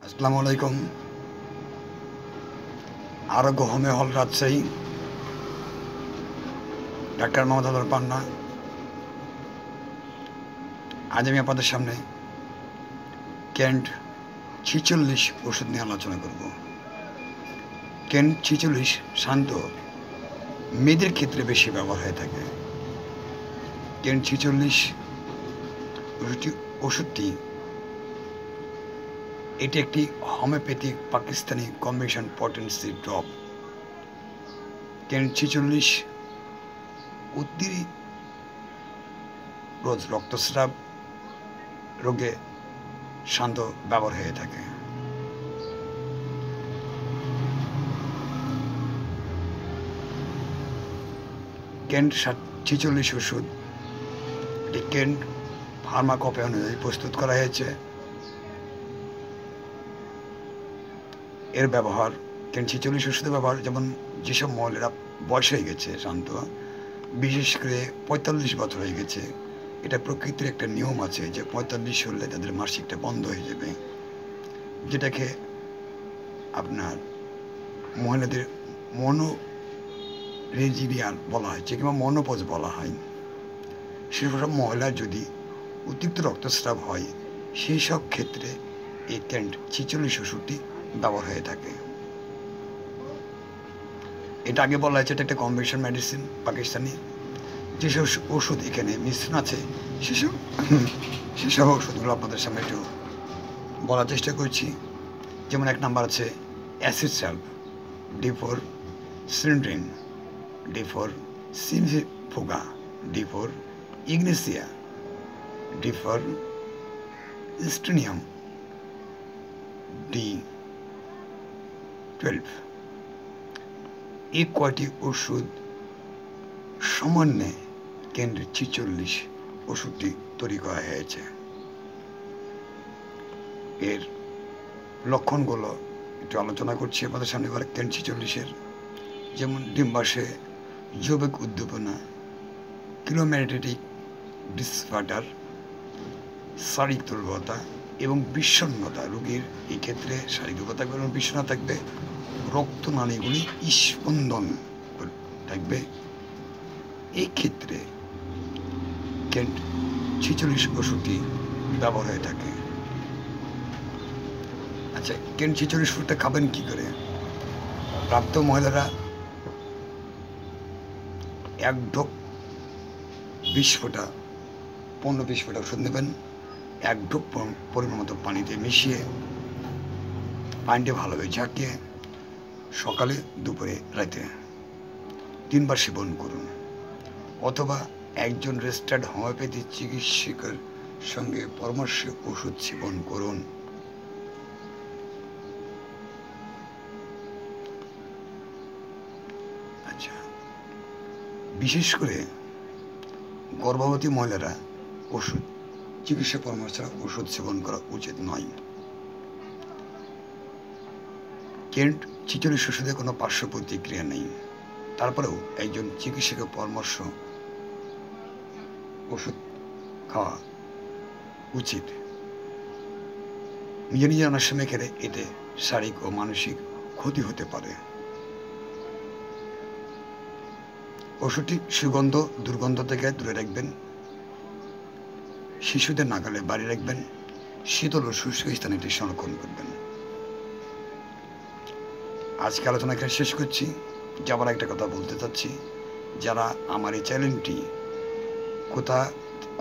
আসসালামু আলাইকুম। আরোগ্য হোমিও হল রাজশাহী, ডাক্তার মোহাম্মদ আদর পান্না। আজ আমি আপনাদের সামনে কেন্ট 46 ওষুধ নিয়ে আলোচনা করব। কেন্ট 46 শান্ত মেয়েদের ক্ষেত্রে বেশি ব্যবহার হয়ে থাকে। কেন্ট 46 ওষুধটি এটি একটি homeopathic Pakistani combination potency drop. Kent 46 রোজ রক্তস্রাব রোগে শান্ত ব্যবহার হয়ে থাকে। কেন্ট 46 ওষুধ এটি কেন্ট ফার্মাকপে অনুযায়ী প্রস্তুত করা হয়েছে। এর ব্যবহার কেন্ট 46 ওষুধের ব্যবহার, যেমন যেসব মহিলারা বয়স হয়ে গেছে শান্ত, বিশেষ করে 45 বছর হয়ে গেছে, এটা প্রকৃতির একটা নিয়ম আছে যে 45 হলে তাদের মাসিকটা বন্ধ হয়ে যাবে, যেটাকে আপনার মহিলাদের মনোরেজিরিয়াল বলা হয়, যে কিংবা মনোপজ বলা হয়। সেসব মহিলার যদি অতিরিক্ত রক্তস্রাব হয়, সেই সব ক্ষেত্রে এই কেন্ট 46 ওষুধটি ব্যবহার হয়ে থাকে। এটা আগে বলা হয়েছে এটা একটা কম্বিনেশন মেডিসিন পাকিস্তানি। যেসব ওষুধ এখানে মিশ্রণ আছে সেসব ওষুধগুলো আপনাদের সামনে একটু বলার চেষ্টা করছি। যেমন 1 নাম্বার আছে acid স্যাল্প, D4 সিন্ড্রিন, D4 সিমফুগা, D4 Ignatia, D4 স্ট্রিনিয়াম, D12। এই কয়টি ওষুধ সমন্বয়ে কেন্ট 46 ওষুধটি তৈরি করা হয়েছে। এর লক্ষণগুলো একটু আলোচনা করছি আপনাদের সামনে। কেন্ট 46-এর যেমন ডিম্বাশয়ে জৈবিক উদ্দীপনা, ক্লিওম্যাটিক ডিসঅর্ডার, শারীরিক দুর্বলতা এবং বিষণ্ণতা। রোগীর এই ক্ষেত্রে শারীরিক দুর্বলতা থাকবে এবং বিষণ্ণতা থাকবে, রক্তনালীগুলি স্পন্দন থাকবে। এই ক্ষেত্রে কেন্ট 46 ওষুধটি ব্যবহার হয়ে থাকে। আচ্ছা, কেন্ট 46 ওষুধটা খাবেন কী করে? প্রাপ্ত মহিলারা 1 ঢোক 20 ফোঁটা 15-20 ফোঁটা ওষুধ নেবেন। 1 ঢোক পরিমাণ মতো পানিতে মিশিয়ে পানিতে ভালোভাবে ঝাঁকিয়ে সকালে, দুপুরে, রাতে 3 বার সেবন করুন, অথবা একজন রেজিস্টার্ড হোমিওপ্যাথি চিকিৎসকের সঙ্গে পরামর্শে ওষুধ সেবন করুন। আচ্ছা, বিশেষ করে গর্ভবতী মহিলারা চিকিৎসা পরামর্শ ছাড়া ওষুধ সেবন করা উচিত নয়। কেন্ট 46 ওষুধে কোনো পার্শ্ব প্রতিক্রিয়া নেই, তারপরেও একজন চিকিৎসকের পরামর্শ ওষুধ খাওয়া উচিত। নিজে অনেক সময় খেলে এতে শারীরিক ও মানসিক ক্ষতি হতে পারে। ওষুধটি সুগন্ধ দুর্গন্ধ থেকে দূরে রাখবেন, শিশুদের নাগালে বাড়িয়ে রাখবেন, শীতল ও শুষ্ক স্থানে এটি সংরক্ষণ করবেন। আজকে আলোচনা এখানে শেষ করছি। যাবার একটা কথা বলতে চাচ্ছি, যারা আমার এই চ্যানেলটি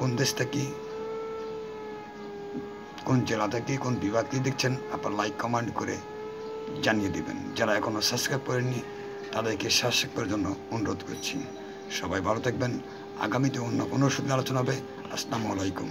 কোন দেশ থেকে, কোন জেলা থেকে, কোন বিভাগ থেকে দেখছেন, আপনার লাইক কমেন্ট করে জানিয়ে দেবেন। যারা এখনও সাবস্ক্রাইব করেননি তাদেরকে সাবস্ক্রাইব করার জন্য অনুরোধ করছি। সবাই ভালো থাকবেন। আগামীতে অন্য কোনো ওষুধ আলোচনা হবে। আসসালামু আলাইকুম।